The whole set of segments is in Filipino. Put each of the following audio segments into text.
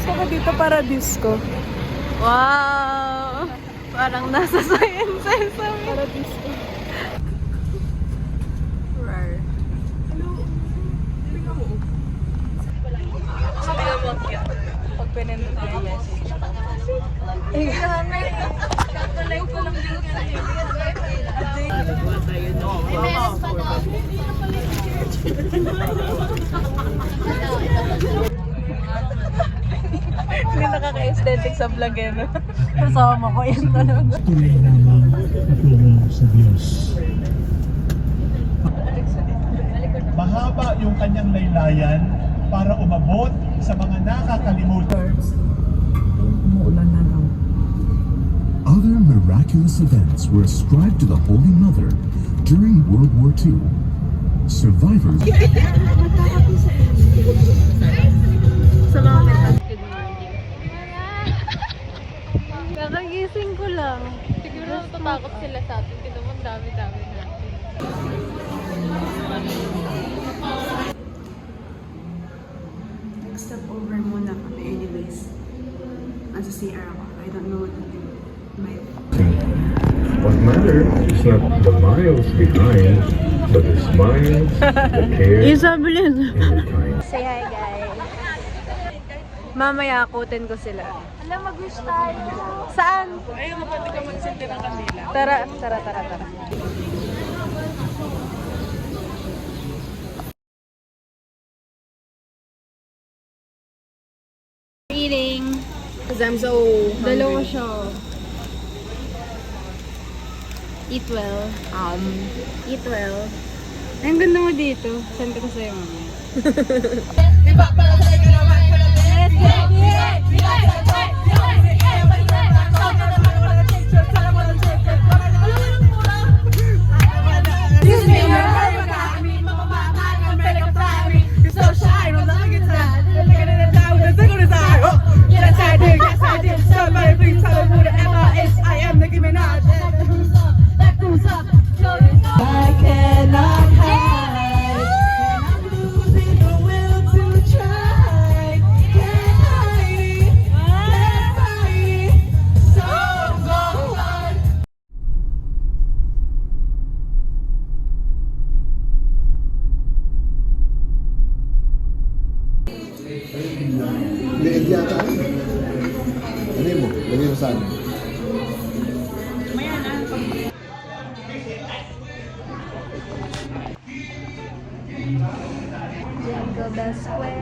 Gusto ko dito para disco. Wow! Parang nasa sciences. Para disco. Rar. Pag pinindot ko yung message. Hindi nakaka-aesthetic sa vlog eh, no? Kasama ko yun talaga. Tuloy lamang patungo sa Diyos. Mahaba yung kanyang laylayan para umabot sa mga nakakalimutan. Umuulan na lang. Other miraculous events were ascribed to the Holy Mother during World War II. Survivors Salamat. Good morning. Kakagising ko lang. Siguro tatakot sila sa atin. Kasi naman dami-dami natin. Step over muna kami anyways. Nasa CR ako. I don't know what to do. What matters is not the miles behind, but the smiles, the care, and the time. Say hi, guys. Mamaya akutin ko sila. Alam, mag-wish tayo. Saan? Ayun, pwede ka magsindi ng kandila. Tara. Eating. Because I'm so Dalawa siya. Eat well. Eat well. Ay, ang ganda mo dito. Send ko sa'yo mamaya. Leeg yata. Ano mo? Lagay mo saan? Jingle Bell Square.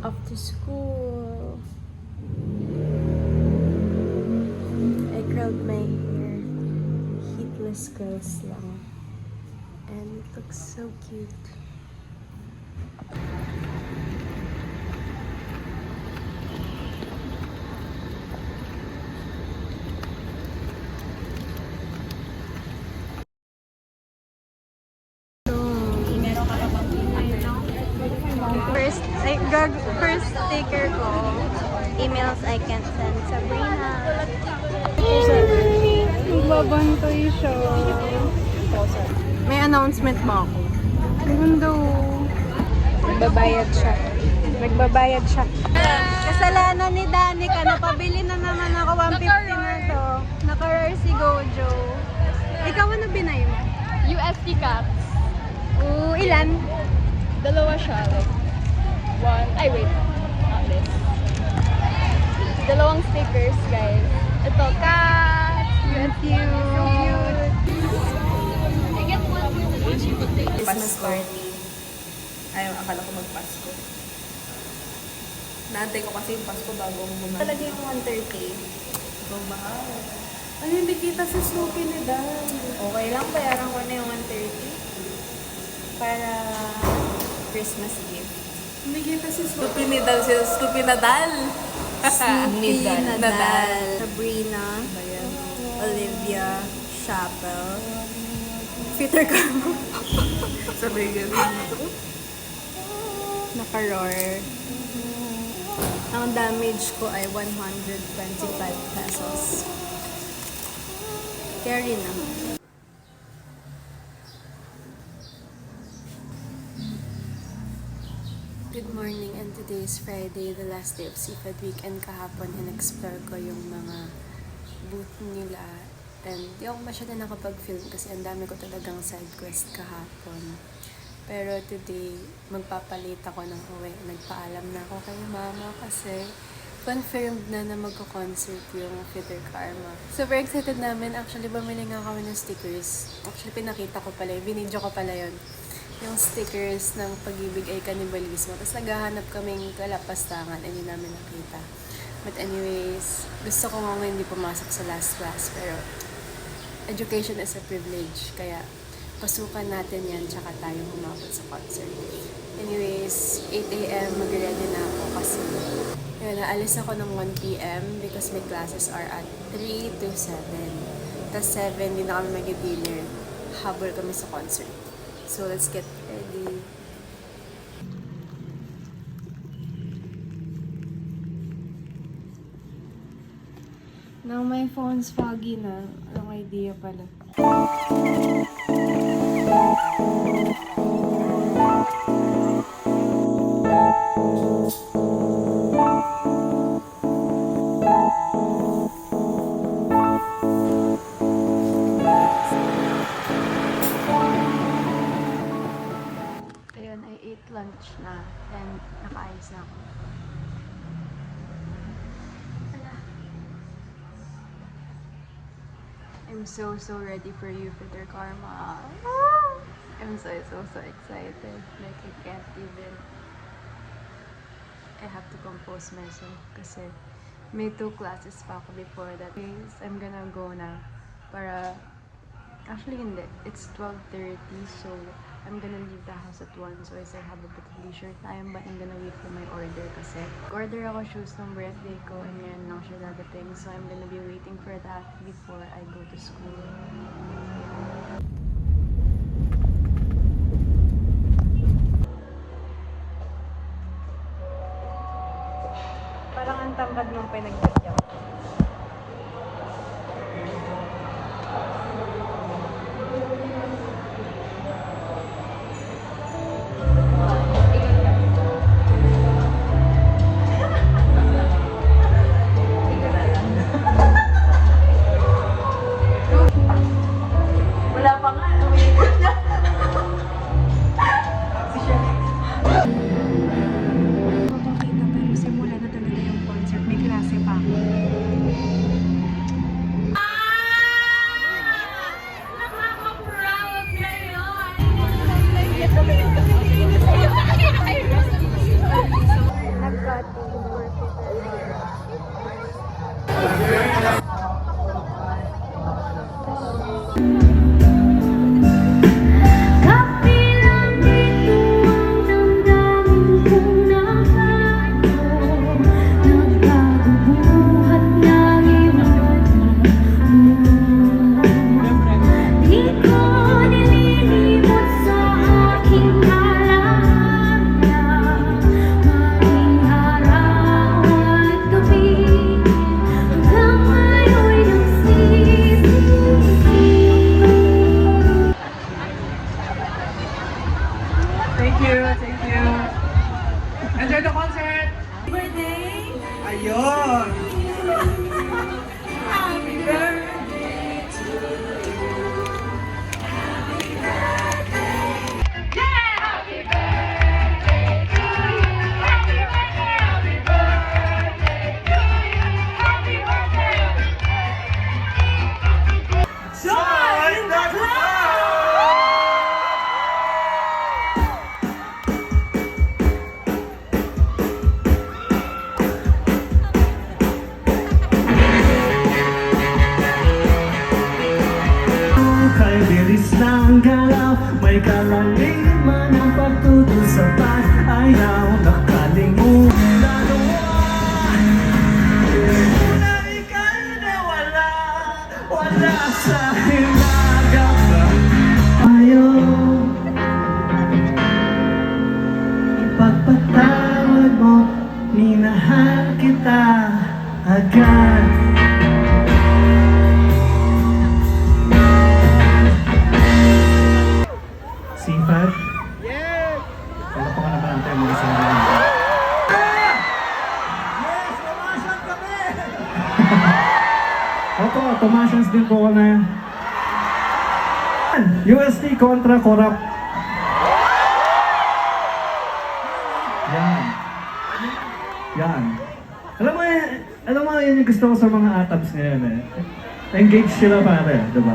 After school, I curled my hair, heatless curls lang, and it looks so cute. First sticker ko, emails I can't send, Sabrina. Magbabantay siya. May announcement ba ako? Mundo. Nagbabayad siya. Kasalanan ni Danica, napabili na naman ako 150 na to. Naka-rare si Gojo. Ikaw ano binay mo? USD caps. Oo, ilan? Dalawa siya. Like, one. Ay, wait. Not this. Dalawang stickers, guys. Ito, cats. Thank you. So cute. Christmas party. Ayaw, akala ko mag-Pasko. Naantay ko kasi yung Pasko bago ako bumalik. Talaga yung 130. So, mahal. Ano hindi kita si Snoopy ni Dan? Okay lang, bayaran ko na yung 130 para Christmas gift. Hindi kita si Snoopy ni Dan. Si Snoopy Nadal. Snoopy, Nadal, Nadal. Sabrina, Olivia, Chappell, Peter Carmo. Sabi ganun. Naka-roar. Ang damage ko ay 125 pesos. Carry naman. Good morning, and today is Friday, the last day of Seafood Week, and kahapon in-explore ko yung mga booth nila, and di ako masyado nakapag-film kasi ang dami ko talagang side quest kahapon. Pero today, magpapalit ako ng uwi. Nagpaalam na ako kay mama kasi confirmed na magko-concert yung Fitter Karma. Super excited namin. Actually, bumili nga kami ng stickers. Actually, pinakita ko pala, binidyo ko pala yun. Yung stickers ng Pag-ibig ay Kanibalismo. Tapos naghahanap kaming kalapastangan, hindi namin nakita. But anyways, gusto ko nga hindi pumasok sa last class. Pero education is a privilege. Kaya pasukan natin yan, tsaka tayo humabot sa concert. Anyways, 8 a.m. mag-ready na ako kasi yun, naalis ako ng 1 p.m. because my classes are at 3 to 7. Tapos 7, din na kami mag-dinner. Habol kami sa concert. So, let's get ready. Now, my phone's foggy na. Anong idea pala? Ayun, I ate lunch na and nakaayos na ako. I'm so ready for you, Fitter Karma. I'm so excited. Like, I can't even. I have to compose myself kasi may 2 classes pa ako before that. I'm gonna go na para, actually hindi, it's 12:30, so I'm gonna leave the house at 1, so I still have a bit of leisure time, but I'm gonna wait for my order kasi order ako shoes ng birthday ko and ngayon lang siya dadating, so I'm gonna be waiting for that before I go to school. Parang ang tambad mong pinagdadyak. Thank you. Enjoy the concert! Birthday! Ayun! Happy birthday to you! Join the club! agad. Sipag? Yes! Wala pa ka naman ang tayo mga isang mga. Yes! Tomasians kami! Opo, Tomasians din po kami. UST kontra Corrupt. Yan. Yan. Alam mo yun yung gusto ko sa mga atabs ngayon eh. Engage sila pare, diba?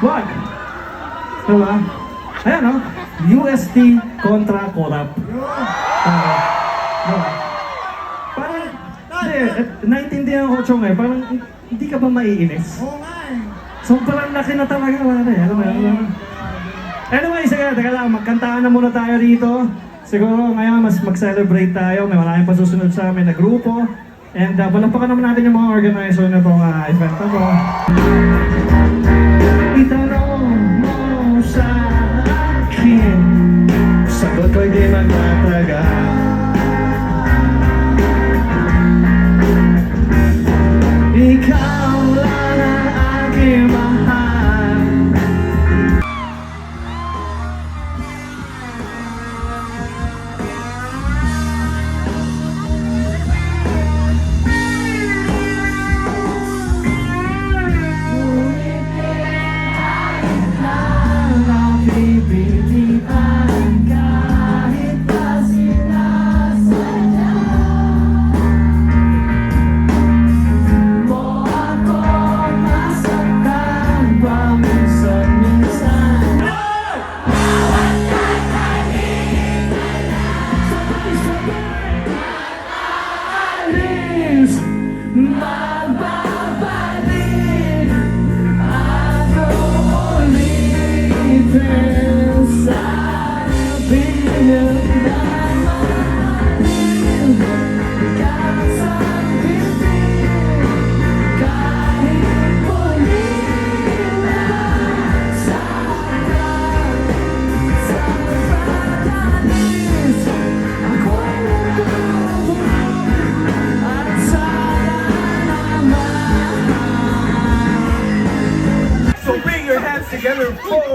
Wag! Diba? Ayan o, UST kontra Corrupt. Diba? Parang, naintindihan ko, Chong eh, parang hindi ka ba maiinis? Oo nga eh. Sobrang laki na talaga pare, alam mo yun? Anyway, sige, teka lang, magkantaan na muna tayo dito. Siguro ngayon mas mag-celebrate tayo, may maraming pasusunod sa amin na grupo. And palapakan naman natin yung mga organizer na itong event na to. Itanong mo sa akin, sagot ko'y di magtatagal. Ikaw lang ang aking mahal. Magbabalik ako ulit sa pinagdamanin kasang bibig kahit muli na sa pagdalis ako'y nagulong at sana naman. So bring your hands together for...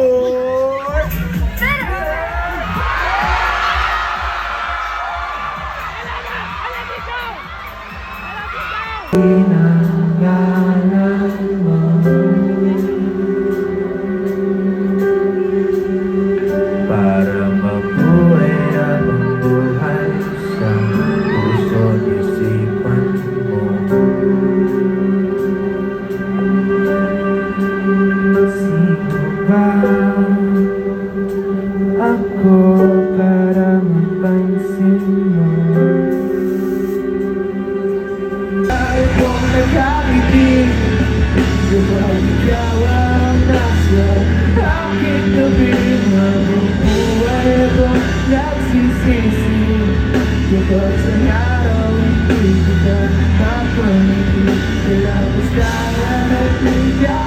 Para mabuhay ang buhay sa puso isipan mo. Sino ba ako para mapansin mo? Ay kung nagkakiti, di ba ikaw ang nasa aking tabi? Habang buhay akong nagsisisi, kapag sa araw hindi kita kapangiti, kailang basta na nagtigaw.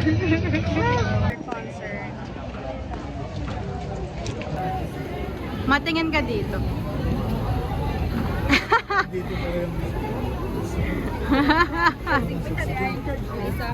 Concert. Matingin ka dito. Dito pa yung Isa,